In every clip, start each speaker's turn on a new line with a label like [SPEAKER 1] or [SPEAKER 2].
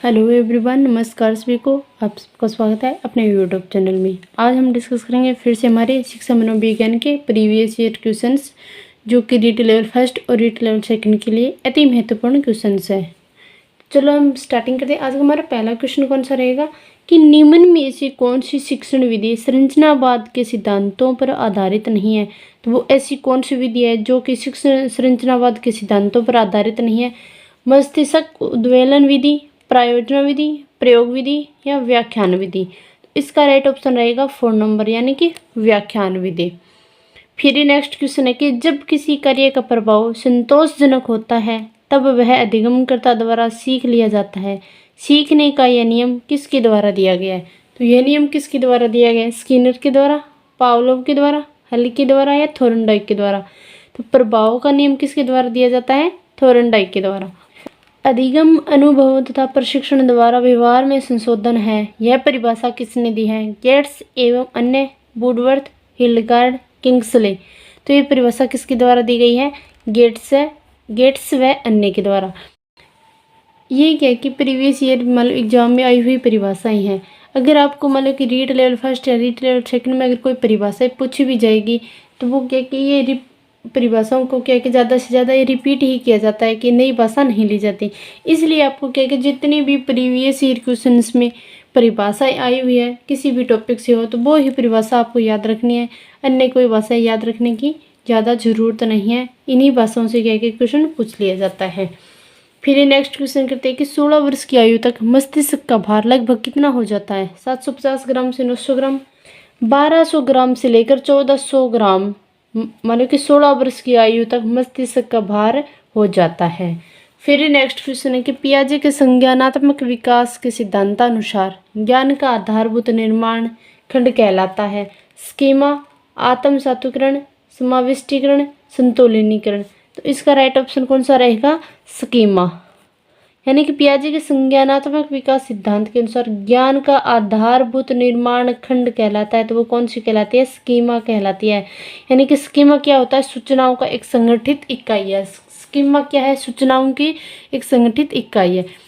[SPEAKER 1] Hello everyone, नमस्कार सभी को। आप सबका स्वागत है अपने यूट्यूब चैनल में। आज हम डिस्कस करेंगे फिर से हमारे शिक्षा मनोविज्ञान के प्रीवियस ईयर क्वेश्चंस, जो कि रीट लेवल फर्स्ट और रीट लेवल सेकंड के लिए अति महत्वपूर्ण क्वेश्चंस है। चलो हम स्टार्टिंग करते हैं। आज का हमारा पहला क्वेश्चन कौन सा रहेगा कि निम्न में से कौन सी शिक्षण विधि संरचनावाद के सिद्धांतों पर आधारित नहीं है। तो वो ऐसी कौन सी विधि है जो कि शिक्षण संरचनावाद के सिद्धांतों पर आधारित नहीं है। मस्तिष्क उद्वेलन विधि, प्रायोजना विधि, प्रयोग विधि या व्याख्यान विधि। इसका राइट ऑप्शन रहेगा 4 नंबर, यानी कि व्याख्यान विधि। फिर नेक्स्ट क्वेश्चन है कि जब किसी कार्य का प्रभाव संतोषजनक होता है तब वह अधिगमकर्ता द्वारा सीख लिया जाता है। सीखने का यह नियम किसके द्वारा दिया गया है। तो यह नियम किसके द्वारा दिया गया है? स्किनर के द्वारा, पावलोव के द्वारा, हल के द्वारा या थोर्नडाइक के द्वारा। तो प्रभाव का नियम किसके द्वारा दिया जाता है? थोर्नडाइक के द्वारा। अधिगम अनुभव तथा प्रशिक्षण द्वारा व्यवहार में संशोधन है, यह परिभाषा किसने दी है? गेट्स एवं अन्य, वुडवर्थ, हिल्डगार्ड, किंग्सले। तो ये परिभाषा किसके द्वारा दी गई है? गेट्स व अन्य के द्वारा। ये क्या कि प्रीवियस ईयर मतलब एग्जाम में आई हुई परिभाषाएं हैं। अगर आपको मतलब कि रीट लेवल फर्स्ट या रीट लेवल सेकंड में अगर कोई परिभाषा पूछी भी जाएगी तो वो क्या कि ये परिभाषाओं को क्या कि ज़्यादा से ज़्यादा ये रिपीट ही किया जाता है कि नई भाषा नहीं ली जाती। इसलिए आपको क्या कि जितनी भी प्रीवियस ईयर क्वेश्चंस में परिभाषाएं आई हुई है किसी भी टॉपिक से हो तो वो ही परिभाषा आपको याद रखनी है। अन्य कोई भाषा याद रखने की ज़्यादा ज़रूरत नहीं है। इन्हीं भाषाओं से क्या कि क्वेश्चन पूछ लिया जाता है। फिर नेक्स्ट क्वेश्चन करते हैं कि 16 वर्ष की आयु तक मस्तिष्क का भार लगभग कितना हो जाता है? 750 ग्राम से 900 ग्राम, 1200 ग्राम से लेकर 1400 ग्राम। मानो कि 16 वर्ष की आयु तक मस्तिष्क का भार हो जाता है। फिर नेक्स्ट क्वेश्चन है कि पियाजे के संज्ञानात्मक विकास के सिद्धांतानुसार ज्ञान का आधारभूत निर्माण खंड कहलाता है। स्कीमा, आत्म सातुकरण, समाविष्टीकरण, संतुलिनीकरण। तो इसका राइट ऑप्शन कौन सा रहेगा? स्कीमा। यानी कि पियाजे के संज्ञानात्मक विकास सिद्धांत के अनुसार ज्ञान का आधारभूत निर्माण खंड कहलाता है। तो वो कौन सी कहलाती है? स्कीमा कहलाती है। यानी कि स्कीमा क्या होता है? सूचनाओं का एक संगठित इकाई है। स्कीमा क्या है? सूचनाओं की एक संगठित इकाई है।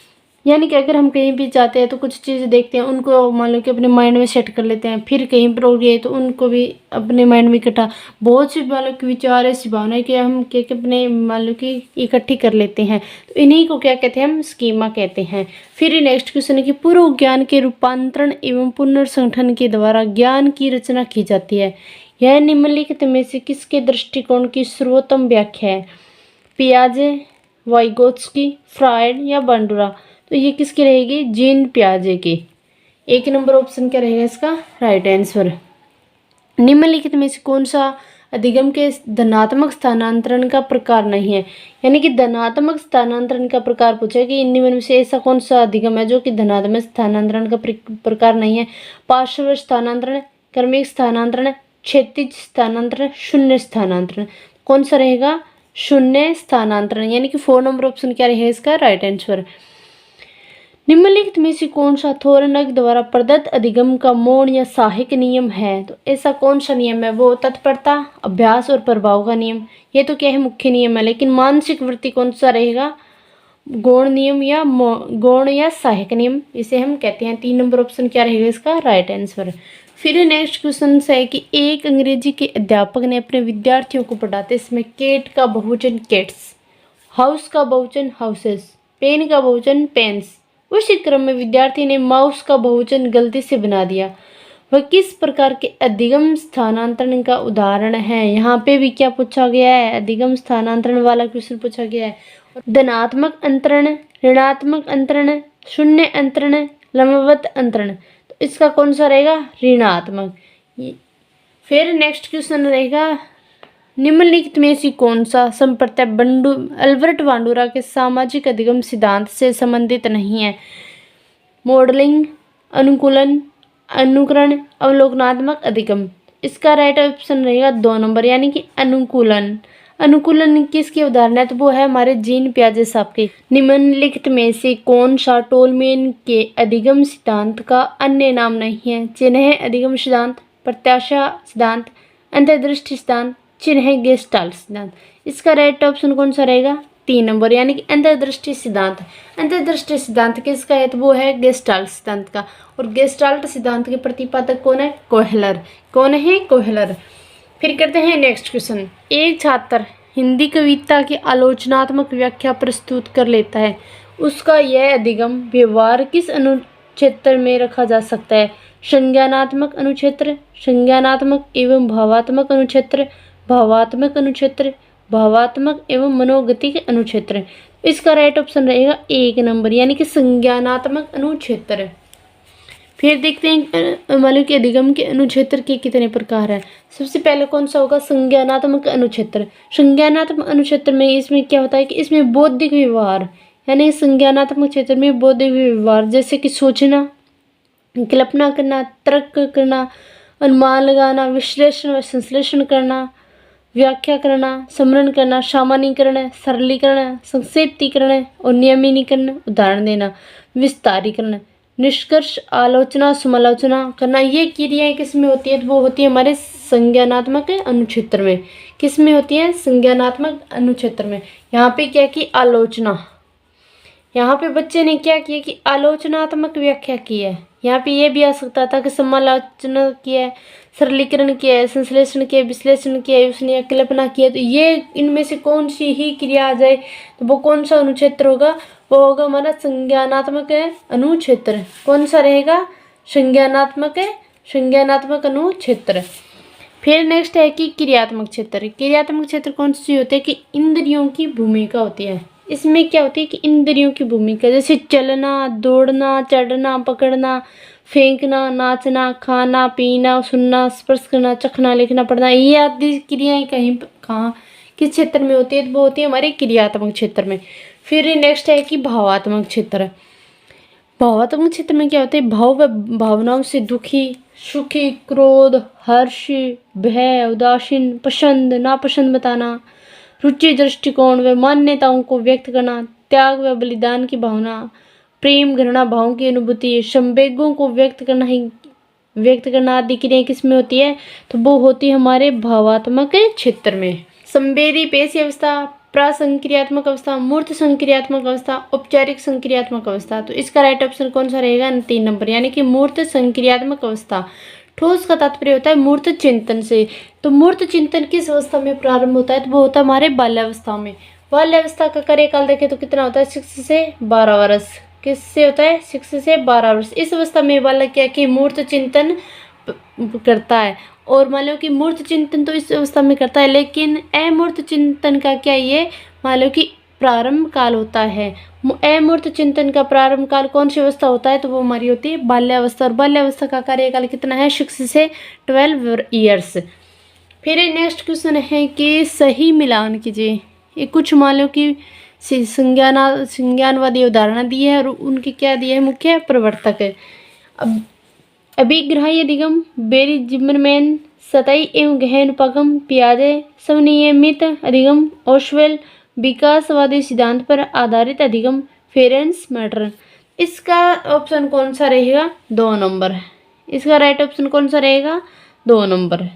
[SPEAKER 1] यानी कि अगर हम कहीं भी जाते हैं तो कुछ चीज़ें देखते हैं, उनको मान लो कि अपने माइंड में सेट कर लेते हैं। फिर कहीं पर हो गए तो उनको भी अपने माइंड में इकट्ठा बहुत सी मान लो कि विचार, ऐसी भावनाएं कि हम क्या अपने मान लो कि इकट्ठी कर लेते हैं। तो इन्हीं को क्या कहते हैं? हम स्कीमा कहते हैं। फिर नेक्स्ट क्वेश्चन है कि पूर्व ज्ञान के रूपांतरण एवं पुनर्संगठन के द्वारा ज्ञान की रचना की जाती है। यह निम्नलिखित में से किसके दृष्टिकोण की सर्वोत्तम व्याख्या है? पियाजे, वाइगोत्स्की, फ्रायड या बांडुरा। तो ये किसकी रहेगी? जीन पियाजे की। एक नंबर ऑप्शन क्या रहेगा इसका राइट आंसर। निम्नलिखित में से कौन सा अधिगम के धनात्मक स्थानांतरण का प्रकार नहीं है? यानी कि धनात्मक स्थानांतरण का प्रकार पूछा कि निम्न में से ऐसा कौन सा अधिगम है जो कि धनात्मक स्थानांतरण का प्रकार नहीं है? पार्श्व स्थानांतरण, क्रमिक स्थानांतरण, क्षैतिज स्थानांतरण, शून्य स्थानांतरण। कौन सा रहेगा? शून्य स्थानांतरण। यानी कि 4 नंबर ऑप्शन क्या रहेगा इसका राइट आंसर। निम्नलिखित में से कौन सा थोर्नडाइक द्वारा प्रदत्त अधिगम का मौन या साहयिक नियम है? तो ऐसा कौन सा नियम है? वो तत्परता, अभ्यास और प्रभाव का नियम। ये तो क्या है? मुख्य नियम है। लेकिन मानसिक वृत्ति कौन सा रहेगा? गौण नियम या गौण या सहायक नियम इसे हम कहते हैं। 3 नंबर ऑप्शन क्या रहेगा इसका राइट आंसर। फिर नेक्स्ट क्वेश्चन है कि एक अंग्रेजी के अध्यापक ने अपने विद्यार्थियों को पढ़ाते समय केट का बहुवचन केट्स, हाउस का बहुवचन हाउसेस, पेन का बहुवचन पेन्स, उसी क्रम में विद्यार्थी ने माउस का बहुवचन गलती से बना दिया। वह किस प्रकार के अधिगम स्थानांतरण का उदाहरण है? यहाँ पे भी क्या पूछा गया है? अधिगम स्थानांतरण वाला क्वेश्चन पूछा गया है। धनात्मक अंतरण, ऋणात्मक अंतरण, शून्य अंतरण, लंबवत अंतरण। तो इसका कौन सा रहेगा? ऋणात्मक। फिर नेक्स्ट क्वेश्चन रहेगा निम्नलिखित में से कौन सा संप्रत्यय अल्बर्ट बांडुरा के सामाजिक अधिगम सिद्धांत से संबंधित नहीं है? मॉडलिंग, अनुकूलन, अनुकरण, अवलोकनात्मक अधिगम। इसका राइट ऑप्शन रहेगा 2 नंबर, यानी कि अनुकूलन। अनुकूलन किसके उदाहरण है? तो वो है हमारे जीन पियाजे साहब के। निम्नलिखित में से कौन सा टोलमेन के अधिगम सिद्धांत का अन्य नाम नहीं है? चिन्ह अधिगम सिद्धांत, प्रत्याशा सिद्धांत, अंतर्दृष्टि सिद्धांत, चिन्ह गेस्टाल्ट सिद्धांत। इसका राइट ऑप्शन कौन सा रहेगा? 3 नंबर यानी कि अंतर्दृष्टि सिद्धांत। अंतर्दृष्टि सिद्धांत किसका है? तो वो है गेस्टाल्ट सिद्धांत का। और गेस्टाल्ट सिद्धांत के प्रतिपादक कौन है? कोहलर। कौन है? कोहलर। फिर करते हैं नेक्स्ट क्वेश्चन। एक छात्र हिंदी कविता की आलोचनात्मक व्याख्या प्रस्तुत कर लेता है, उसका यह अधिगम व्यवहार किस अनुक्षेत्र में रखा जा सकता है? संज्ञानात्मक अनुक्षेत्र, संज्ञानात्मक एवं भावात्मक अनुक्षेत्र, भावात्मक अनुक्षेत्र, भावात्मक एवं मनोगतिक अनुक्षेत्र। इसका राइट ऑप्शन रहेगा 1 नंबर यानी कि संज्ञानात्मक अनुक्षेत्र। फिर देखते हैं मान लो कि अधिगम के अनुक्षेत्र के कितने प्रकार हैं। सबसे पहले कौन सा होगा? संज्ञानात्मक अनुक्षेत्र। संज्ञानात्मक अनुक्षेत्र में इसमें क्या होता है कि इसमें बौद्धिक व्यवहार यानी संज्ञानात्मक क्षेत्र में बौद्धिक व्यवहार जैसे कि सोचना, कल्पना करना, तर्क करना, अनुमान लगाना, विश्लेषण व संश्लेषण करना, व्याख्या करना, स्मरण करना, सामान्यीकरण, सरलीकरण, संक्षिप्तीकरण और नियमितीकरण, उदाहरण देना, विस्तारीकरण, निष्कर्ष, आलोचना, समालोचना करना। ये क्रियाएं किस में होती है? तो वो होती है हमारे संज्ञानात्मक अनुक्षेत्र में। किस में होती है? संज्ञानात्मक अनुक्षेत्र में। यहाँ पे क्या की? आलोचना। यहाँ पे बच्चे ने क्या किया कि आलोचनात्मक व्याख्या की है। यहाँ पे ये भी आ सकता था कि समालोचना किया है, सरलीकरण किया है, संश्लेषण किया, विश्लेषण किया है, उसने कल्पना किया। तो ये इनमें से कौन सी ही क्रिया आ जाए तो वो कौन सा अनुक्षेत्र होगा? वो होगा हमारा संज्ञानात्मक अनुक्षेत्र। कौन सा रहेगा? संज्ञानात्मक अनुक्षेत्र। फिर नेक्स्ट है कि क्रियात्मक क्षेत्र। क्रियात्मक क्षेत्र कौन सी होती है कि इंद्रियों की भूमिका होती है। इसमें क्या होती है कि इंद्रियों की भूमिका जैसे चलना, दौड़ना, चढ़ना, पकड़ना, फेंकना, नाचना, खाना, पीना, सुनना, स्पर्श करना, चखना, लिखना, पढ़ना, ये आदि क्रियाएं कहाँ किस क्षेत्र में होती है? तो वो होती है हमारे क्रियात्मक क्षेत्र में। फिर नेक्स्ट है कि भावात्मक क्षेत्र। भावात्मक क्षेत्र में क्या होता है? भाव व भावनाओं से दुखी, सुखी, क्रोध, हर्ष, भय, उदासीन, पसंद, नापसंद बताना, रुचि, दृष्टिकोण व मान्यताओं को व्यक्त करना, त्याग व बलिदान की भावना, प्रेम, घृणा भावों की अनुभूति, संवेगों को व्यक्त करना आदि क्रियाएं किस में होती है? तो वो होती है हमारे भावात्मक क्षेत्र में। संवेदी पेशी अवस्था, प्रासंक्रियात्मक अवस्था, मूर्त संक्रियात्मक अवस्था, औपचारिक संक्रियात्मक अवस्था। तो इसका राइट ऑप्शन कौन सा रहेगा? 3 नंबर यानी कि मूर्त संक्रियात्मक अवस्था। ठोस का तात्पर्य होता है मूर्त चिंतन से। तो मूर्त चिंतन किस अवस्था में प्रारंभ होता है? तो वो होता है हमारे बाल्यावस्था में। बाल्यावस्था का कार्यकाल देखें तो कितना होता है? 6 से 12 वर्ष। किससे होता है? 6 से 12 वर्ष। इस अवस्था में बालक क्या कि मूर्त चिंतन करता है। और मान लो कि मूर्त चिंतन तो इस अवस्था में करता है, लेकिन अमूर्त चिंतन का क्या ये मान लो कि प्रारंभ काल होता है। अमूर्त चिंतन का प्रारंभ काल कौन सी अवस्था होता है? तो वो हमारी होती है बाल्यावस्था। और बाल्यावस्था का कार्यकाल कितना है? 6 से 12 ईयर्स। फिर नेक्स्ट क्वेश्चन है कि सही मिलान कीजिए। ये कुछ मान लो कि संज्ञानवादी उदाहरण दी है और उनके क्या दिए है? मुख्य प्रवर्तक है। अब अभिग्राह्य अधिगम, बेरी जिमरमैन, सतही एवं गहन उपागम, पियाजे, स्वनियमित अधिगम, ओशवेल, विकासवादी सिद्धांत पर आधारित अधिगम, फेरेंस मैटर। इसका ऑप्शन कौन सा रहेगा? 2 नंबर। इसका राइट ऑप्शन कौन सा रहेगा? 2 नंबर।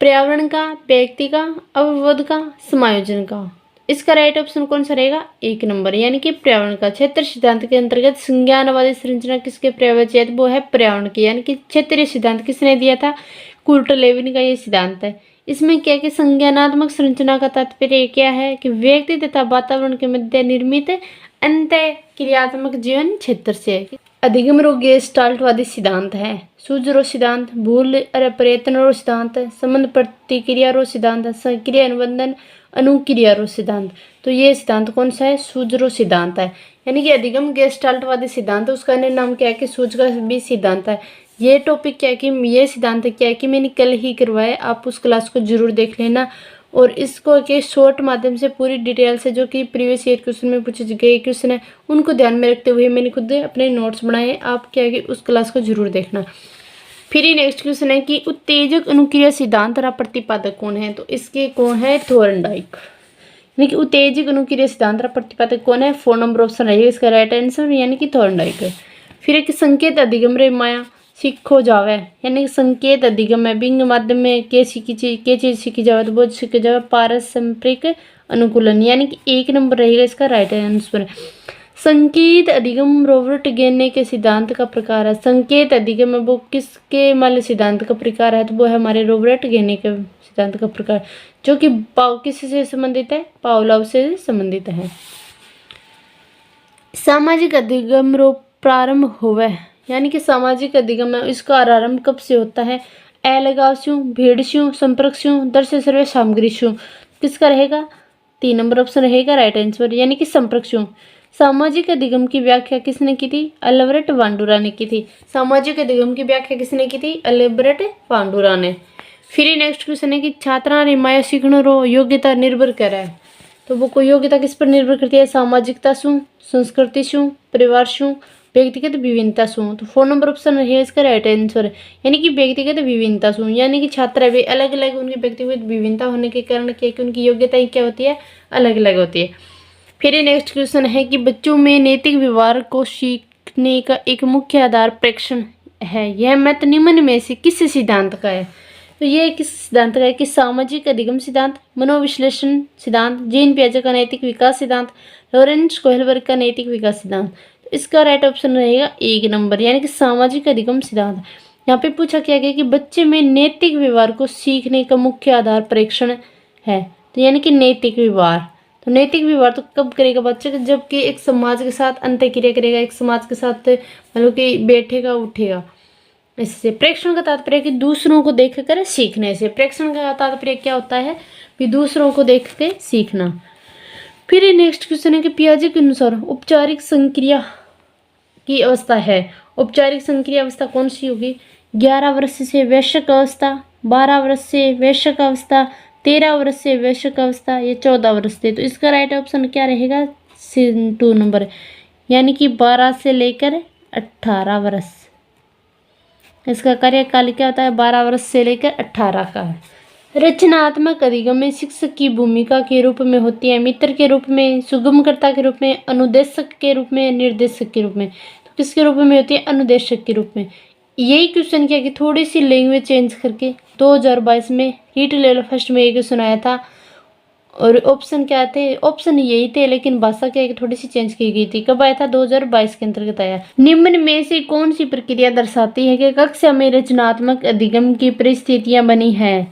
[SPEAKER 1] पर्यावरण का, व्यक्ति का, अवबोध का, समायोजन का। इसका राइट ऑप्शन कौन सा रहेगा? 1 नंबर यानी कि पर्यावरण का। क्षेत्र सिद्धांत के अंतर्गत संज्ञानवादी संरचना किसके प्रयोज्य है? वो है पर्यावरण की। यानी कि क्षेत्रीय सिद्धांत किसने दिया था? कुर्ट लेविन का ये सिद्धांत है। इसमें क्या कि संज्ञानात्मक संरचना का तात्पर्य क्या है कि व्यक्ति तथा वातावरण के मध्य निर्मित अंत क्रियात्मक जीवन क्षेत्र से। अधिगम रो गेस्टाल्टवादी सिद्धांत है। सूझ रो सिद्धांत, भूल प्रयत्न रो सिद्धांत, संबंध प्रतिक्रिया रो सिद्धांत, सक्रिय अनुबंधन अनुक्रिया रो सिद्धांत। तो ये सिद्धांत कौन सा है? सूझ रो सिद्धांत है। यानी कि अधिगम गेस्टाल्टवादी सिद्धांत है, उसका अन्य नाम क्या है कि सूझ का भी सिद्धांत है। ये टॉपिक क्या है कि ये सिद्धांत क्या है कि मैंने कल ही करवाया, आप उस क्लास को जरूर देख लेना। और इसको के शॉर्ट माध्यम से पूरी डिटेल से जो कि प्रीवियस ईयर क्वेश्चन में पूछे गए क्वेश्चन है उनको ध्यान में रखते हुए मैंने खुद अपने नोट्स बनाए। आप क्या है कि उस क्लास को जरूर देखना। फिर ही नेक्स्ट क्वेश्चन है कि उत्तेजक अनुक्रिया सिद्धांत का प्रतिपादक कौन है? तो इसके कौन है? थॉर्नडाइक। यानी कि उत्तेजक अनुक्रिया सिद्धांत का प्रतिपादक कौन है? 4 नंबर ऑप्शन रहेगा इसका राइट आंसर यानी कि थॉर्नडाइक है। फिर एक संकेत अधिगम रे माया सीखो जावे, यानी कि संकेत अधिगम है। बिंग माध्यम में के चीज सीखी जावे तो वो सीखी जावे पारस्परिक अनुकूलन, यानी कि 1 नंबर रहेगा इसका राइट आंसर। संकेत अधिगम रॉबर्ट गेने के सिद्धांत का प्रकार है। संकेत अधिगम वो किसके मान सिद्धांत का प्रकार है, तो वो है हमारे रॉबर्ट गेने के सिद्धांत का प्रकार, जो कि किससे संबंधित है, पावलोव से संबंधित है। सामाजिक अधिगम रो प्रारंभ होवे, यानी कि सामाजिक अधिगम है इसका आरंभ कब से होता है, अलगाव से, भेड़ से, संपर्क से, दृश्य सर्वे सामग्री से। किसका रहेगा, 3 नंबर ऑप्शन रहेगा राइट आंसर, यानी कि संपर्क से। सामाजिक अधिगम की व्याख्या किसने की थी, अल्बर्ट बांडुरा ने की थी। सामाजिक अधिगम की व्याख्या किसने की थी, अल्बर्ट बांडुरा ने। फिर नेक्स्ट क्वेश्चन है कि छात्रा रे माया सीखने रो योग्यता निर्भर करे, तो वो कोई योग्यता किस पर निर्भर करती है, सामाजिकता से, संस्कृति से, परिवार से, व्यक्तिगत विभिन्नता से। तो 4 नंबर ऑप्शन है इसका राइट आंसर, यानी कि व्यक्तिगत विभिन्नता से, यानी कि छात्रा वे अलग अलग उनकी व्यक्तिगत विभिन्नता होने के कारण क्या कि उनकी योग्यताएं क्या होती है, अलग अलग होती है। फिर नेक्स्ट क्वेश्चन है कि बच्चों में नैतिक व्यवहार को सीखने का एक मुख्य आधार प्रेक्षण है, यह मत निम्न में से किस सिद्धांत का है, तो ये किस सिद्धांत का है कि सामाजिक अधिगम सिद्धांत, मनोविश्लेषण सिद्धांत, जीन पियाजे का नैतिक विकास सिद्धांत, लॉरेंस कोहलबर्ग का नैतिक विकास सिद्धांत। तो इसका राइट ऑप्शन रहेगा 1 नंबर, यानी कि सामाजिक अधिगम सिद्धांत। यहाँ पे पूछा क्या गया कि बच्चे में नैतिक व्यवहार को सीखने का मुख्य आधार प्रेक्षण है, तो यानी कि नैतिक व्यवहार। तो नैतिक व्यवहार तो कब करेगा बच्चे, जबकि एक समाज के साथ अंतःक्रिया करेगा, एक समाज के साथ मतलब कि बैठेगा उठेगा। इससे प्रेक्षण का तात्पर्य कि दूसरों को देखकर सीखने से, प्रेक्षण का तात्पर्य क्या होता है कि दूसरों को देख के सीखना। फिर नेक्स्ट क्वेश्चन है कि पियाजे के अनुसार औपचारिक संक्रिया की अवस्था है, औपचारिक संक्रिया अवस्था कौन सी होगी, 11 वर्ष से वयस्क अवस्था, 12 वर्ष से वयस्क अवस्था, 13 वर्ष से वयस्क अवस्था, या 14 वर्ष से। तो इसका राइट ऑप्शन क्या रहेगा, 2 नंबर, यानी कि 12 से लेकर 18 वर्ष। इसका कार्यकाल क्या होता है, 12 वर्ष से लेकर 18 का है। रचनात्मक अधिगम में शिक्षक की भूमिका के रूप में होती है, मित्र के रूप में, सुगमकर्ता के रूप में, अनुदेशक के रूप में, निर्देशक के रूप में। तो किसके रूप में होती है, अनुदेशक के रूप में। यही क्वेश्चन क्या कि थोड़ी सी लैंग्वेज चेंज करके 2022 में रीट लेवल फर्स्ट में ये क्वेश्चन आया था, और ऑप्शन क्या थे, ऑप्शन यही थे, लेकिन भाषा क्या है थोड़ी सी चेंज की गई थी। कब आया था, 2022 के अंतर्गत आया। निम्न में से कौन सी प्रक्रिया दर्शाती है कि कक्षा में रचनात्मक अधिगम की परिस्थितियां बनी है,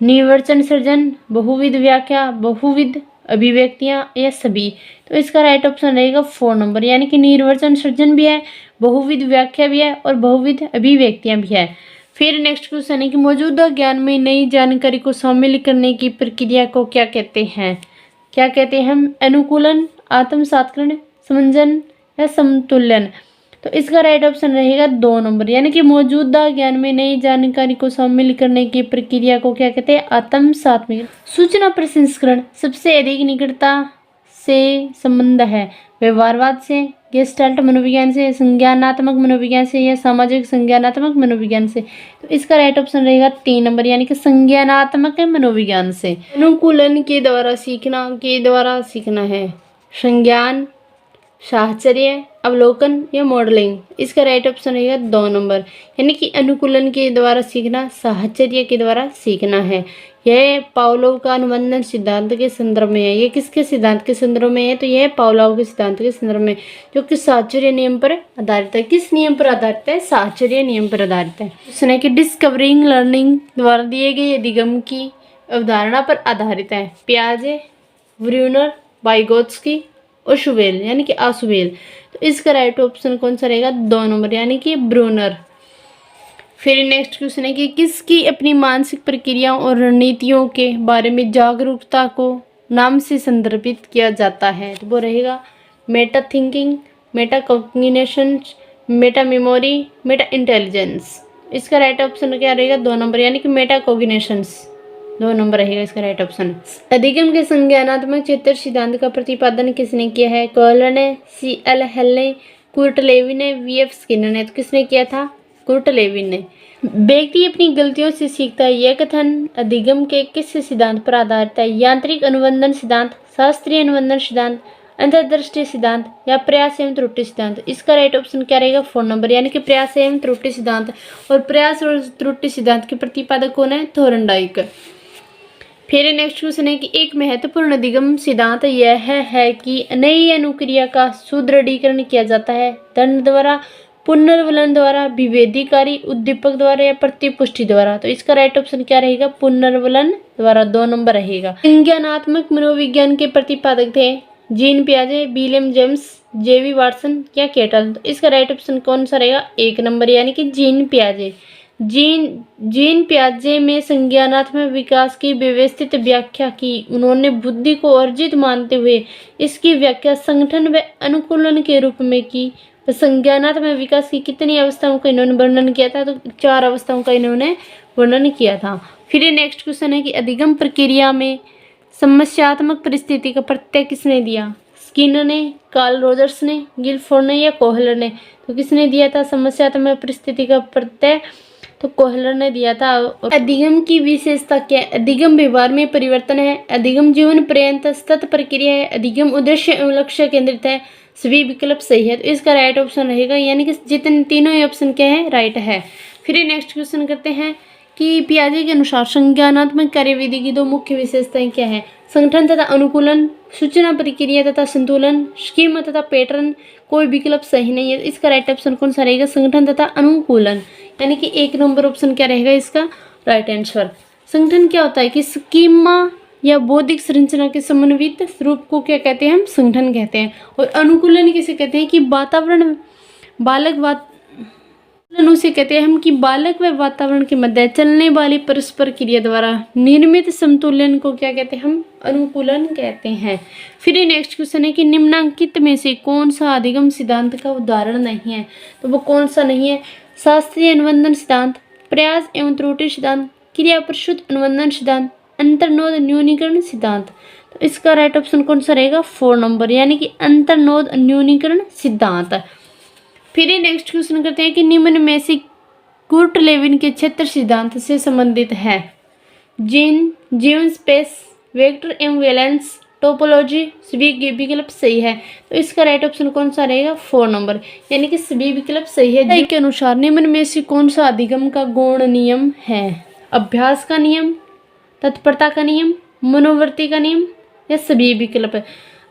[SPEAKER 1] निर्वचन सृजन, बहुविध व्याख्या, बहुविध अभिव्यक्तियां, या सभी। तो इसका राइट ऑप्शन रहेगा 4 नंबर, यानी कि निर्वचन सृजन भी है, बहुविध व्याख्या भी है, और बहुविध अभिव्यक्तियां भी है। फिर नेक्स्ट क्वेश्चन है कि मौजूदा ज्ञान में नई जानकारी को शामिल करने की प्रक्रिया को क्या कहते हैं, क्या कहते हैं हम, अनुकूलन, आत्मसात्करण, समंजन, या समतुल्यन। तो इसका राइट ऑप्शन रहेगा 2 नंबर, यानी कि मौजूदा ज्ञान में नई जानकारी को शामिल करने की प्रक्रिया को क्या कहते हैं, आत्मसात्करण। सूचना प्रसंस्करण सबसे अधिक निकटता से संबंध है, व्यवहारवाद से, गेस्टाल्ट मनोविज्ञान से, संज्ञानात्मक मनोविज्ञान से, या सामाजिक संज्ञानात्मक मनोविज्ञान से। तो इसका राइट ऑप्शन रहेगा 3 नंबर, यानी कि संज्ञानात्मक मनोविज्ञान से। अनुकूलन के द्वारा सीखना है, संज्ञान, साहचर्य, अवलोकन, या मॉडलिंग। इसका राइट ऑप्शन रहेगा 2 नंबर, यानी कि अनुकूलन के द्वारा सीखना, साहचर्य के द्वारा सीखना है। यह पावलोव का अनुबंधन सिद्धांत के संदर्भ में है। ये किसके सिद्धांत के संदर्भ में है, तो यह पावलोव के सिद्धांत के संदर्भ में, जो कि साहचर्य नियम पर आधारित है। किस नियम पर आधारित है, साहचर्य नियम पर आधारित है। सुना कि डिस्कवरिंग लर्निंग द्वारा दिए गए अधिगम की अवधारणा पर आधारित है। पियाजे, ब्रूनर, वाइगोत्स्की और शुवेल, यानी कि आशुवेल। तो इसका राइट ऑप्शन कौन सा रहेगा, 2 नंबर, यानी कि ब्रूनर। फिर नेक्स्ट क्वेश्चन है कि किसकी अपनी मानसिक प्रक्रियाओं और रणनीतियों के बारे में जागरूकता को नाम से संदर्भित किया जाता है, तो वो रहेगा Meta thinking, Meta cognition, Meta memory, Meta intelligence. इसका राइट ऑप्शन क्या रहेगा, 2 नंबर, यानी कि मेटा कॉग्निशंस, 2 नंबर रहेगा इसका राइट ऑप्शन। अधिगम के संज्ञानात्मक क्षेत्र सिद्धांत का प्रतिपादन किसने किया है, कोहलर ने, C.L. हेल ने, कुर्ट लेविन ने, V.F. स्किनर ने। तो किसने किया था, कुर्ट लेविन ने। व्यक्ति अपनी गलतियों से सीखता है, यह कथन अधिगम के किस सिद्धांत पर आधारित है, यांत्रिक अनुबंधन सिद्धांत, शास्त्रीय अनुबंधन सिद्धांत, अंतर्दृष्टि सिद्धांत, या प्रयास एवं त्रुटि सिद्धांत। इसका राइट ऑप्शन क्या रहेगा, 4 नंबर, यानी कि प्रयास एवं त्रुटि सिद्धांत। और प्रयास और त्रुटि सिद्धांत के प्रतिपादक कौन है, थोरनडाइक। फिर नेक्स्ट क्वेश्चन है कि एक महत्वपूर्ण अधिगम सिद्धांत यह है कि नई अनुक्रिया का सुदृढ़ीकरण किया जाता है दंड द्वारा, पुनर्वलन द्वारा, विभेदीकारी उद्दीपक द्वारा या प्रतिपुष्टि द्वारा। तो इसका राइट ऑप्शन क्या रहेगा? पुनर्वलन द्वारा, 2 नंबर रहेगा। संज्ञानात्मक मनोविज्ञान के प्रतिपादक थे जीन पियाजे, विलियम जेम्स, जेवी वाटसन या केटल। तो इसका राइट ऑप्शन कौन सा रहेगा? 1 नंबर यानी कि जीन पियाजे। जीन पियाजे में संज्ञानात्मक विकास की व्यवस्थित व्याख्या की। उन्होंने बुद्धि को अर्जित मानते हुए इसकी व्याख्या संगठन व अनुकूलन के रूप में की। तो संज्ञानात्मक विकास की कितनी अवस्थाओं का इन्होंने वर्णन किया था? तो 4 अवस्थाओं का इन्होंने वर्णन किया था। फिर नेक्स्ट क्वेश्चन है कि अधिगम प्रक्रिया में समस्यात्मक परिस्थिति का प्रत्यय किसने दिया? स्किनर ने, कार्ल रोजर्स ने, गिलफोर्ड ने या कोहलर ने? तो किसने दिया था समस्यात्मक परिस्थिति का प्रत्यय? तो कोहलर ने दिया था। अधिगम की विशेषता क्या है? अधिगम व्यवहार में परिवर्तन है, अधिगम जीवन पर्यंत सतत प्रक्रिया है, अधिगम उद्देश्य एवं लक्ष्य केंद्रित है, सभी विकल्प सही है। तो इसका राइट ऑप्शन रहेगा, यानी कि जितने तीनों ही ऑप्शन क्या है? राइट है। फिर नेक्स्ट क्वेश्चन करते हैं कि पियाजे के अनुसार संज्ञानात्मक कार्यविधि की 2 मुख्य विशेषताएं क्या है? संगठन तथा अनुकूलन, सूचना प्रक्रिया तथा संतुलन, स्कीमा तथा पैटर्न। कोई विकल्प सही नहीं है। इसका राइट ऑप्शन कौन सा रहेगा? संगठन तथा अनुकूलन, यानी कि 1 नंबर ऑप्शन क्या रहेगा इसका राइट आंसर। संगठन क्या होता है कि स्कीमा या बौद्धिक संरचना के समन्वित रूप को क्या कहते हैं? हम संगठन कहते हैं। और अनुकूलन किसे कहते हैं? कि वातावरण उसे कहते हैं हम कि बालक व वातावरण के मध्य चलने वाली परस्पर क्रिया द्वारा निर्मित समतुल्यन को क्या कहते हैं? हम अनुकूलन कहते हैं। फिर नेक्स्ट क्वेश्चन है कि निम्नांकित में से कौन सा अधिगम सिद्धांत का उदाहरण नहीं है? तो वो कौन सा नहीं है? शास्त्रीय अनुबंधन सिद्धांत, प्रयास एवं त्रुटि सिद्धांत, क्रिया प्रसूत अनुबंधन सिद्धांत, अंतर्नोद न्यूनीकरण सिद्धांत। तो इसका राइट ऑप्शन कौन सा रहेगा? 4 नंबर, यानी कि अंतर्नोद न्यूनीकरण सिद्धांत। फिर नेक्स्ट क्वेश्चन करते हैं कि निम्न में से कुर्ट लेविन के क्षेत्र सिद्धांत से संबंधित है? जीवन स्पेस, वेक्टर एवं वैलेंस, टोपोलॉजी, सभी विकल्प सही है। तो इसका राइट ऑप्शन कौन सा रहेगा? 4 नंबर, यानी कि सभी विकल्प सही है। के अनुसार निम्न में से कौन सा अधिगम का गौण नियम है? अभ्यास का नियम, तत्परता का नियम, मनोवृत्ति का नियम या सभी विकल्प?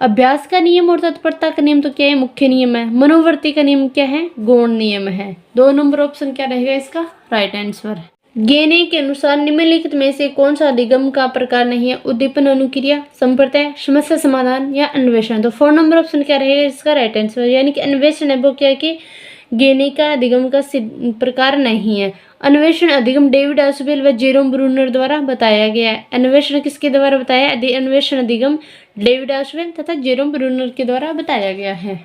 [SPEAKER 1] अभ्यास का नियम और तत्परता का नियम तो क्या है? मुख्य नियम है। मनोवृत्ति का नियम क्या है? गौण नियम है। 2 नंबर ऑप्शन क्या रहेगा इसका राइट आंसर। गेने के अनुसार निम्नलिखित में से कौन सा अधिगम का प्रकार नहीं है? उद्दीपन, अनुक्रिया, संप्रदाय, समस्या समाधान या अन्वेषण। तो 4 नंबर ऑप्शन क्या रहेगा इसका राइट आंसर, यानी कि अन्वेषण है वो क्या है कि गेने का अधिगम का प्रकार नहीं है। अन्वेषण अधिगम डेविड आसुबेल व जेरोम ब्रूनर द्वारा बताया गया है। अन्वेषण किसके द्वारा बताया? अन्वेषण अधिगम डेविड आसुबेल तथा जेरोम ब्रूनर के द्वारा बताया गया है।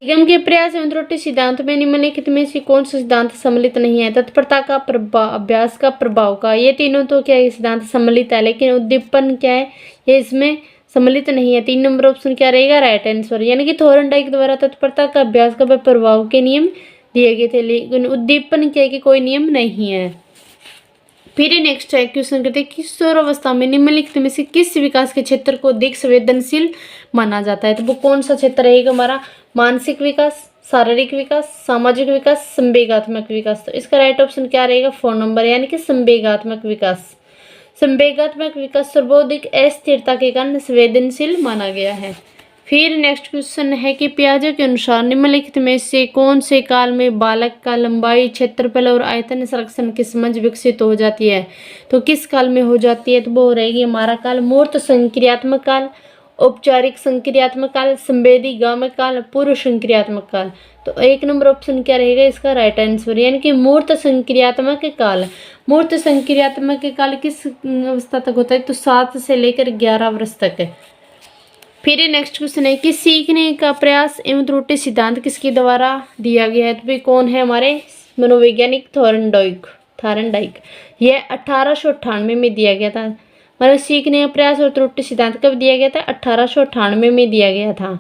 [SPEAKER 1] अधिगम के प्रयास एवं त्रुटि सिद्धांत में निम्नलिखित में से कौन सा सिद्धांत सम्मिलित नहीं है? तत्परता का प्रभाव, अभ्यास का प्रभाव का, ये तीनों तो क्या है सिद्धांत सम्मिलित है, लेकिन उद्दीपन क्या है ये इसमें सम्मिलित नहीं है। 3 नंबर ऑप्शन क्या रहेगा राइट आंसर, यानी कि थॉर्नडाइक द्वारा तत्परता का, अभ्यास का व प्रभाव के नियम दिए गए थे, लेकिन उद्दीपन क्या है कि कोई नियम नहीं है। फिर नेक्स्ट है क्वेश्चन करते हैं किशोर अवस्था में निम्नलिखित में से किस विकास के क्षेत्र को अधिक संवेदनशील माना जाता है? तो वो कौन सा क्षेत्र रहेगा हमारा? मानसिक विकास, शारीरिक विकास, सामाजिक विकास, संवेगात्मक विकास। तो इसका राइट ऑप्शन क्या रहेगा? 4 नंबर, यानी कि संवेगात्मक विकास। संवेगात्मक विकास सर्वाधिक अस्थिरता के कारण संवेदनशील माना गया है। फिर नेक्स्ट क्वेश्चन है कि पियाजे के अनुसार निम्नलिखित में से कौन से काल में बालक का लंबाई, क्षेत्रफल और आयतन संरक्षण की समझ विकसित हो जाती है? तो किस काल में हो जाती है? तो वो रहेगी हमारा काल मूर्त संक्रियात्मक काल, औपचारिक संक्रियात्मक काल, संवेदी गामक काल, पूर्व संक्रियात्मक काल। तो 1 नंबर ऑप्शन क्या रहेगा इसका राइट आंसर, यानी कि मूर्त संक्रियात्मक काल। मूर्त संक्रियात्मक काल किस अवस्था तक होता है? तो 7 से लेकर 11 वर्ष तक है। फिर नेक्स्ट क्वेश्चन है कि सीखने का प्रयास एवं त्रुटि सिद्धांत किसके द्वारा दिया गया है? तो भाई कौन है हमारे मनोवैज्ञानिक थॉर्नडाइक। यह 1898 में दिया गया था। मतलब सीखने का प्रयास और त्रुटि सिद्धांत कब दिया गया था? 1898 में दिया गया था।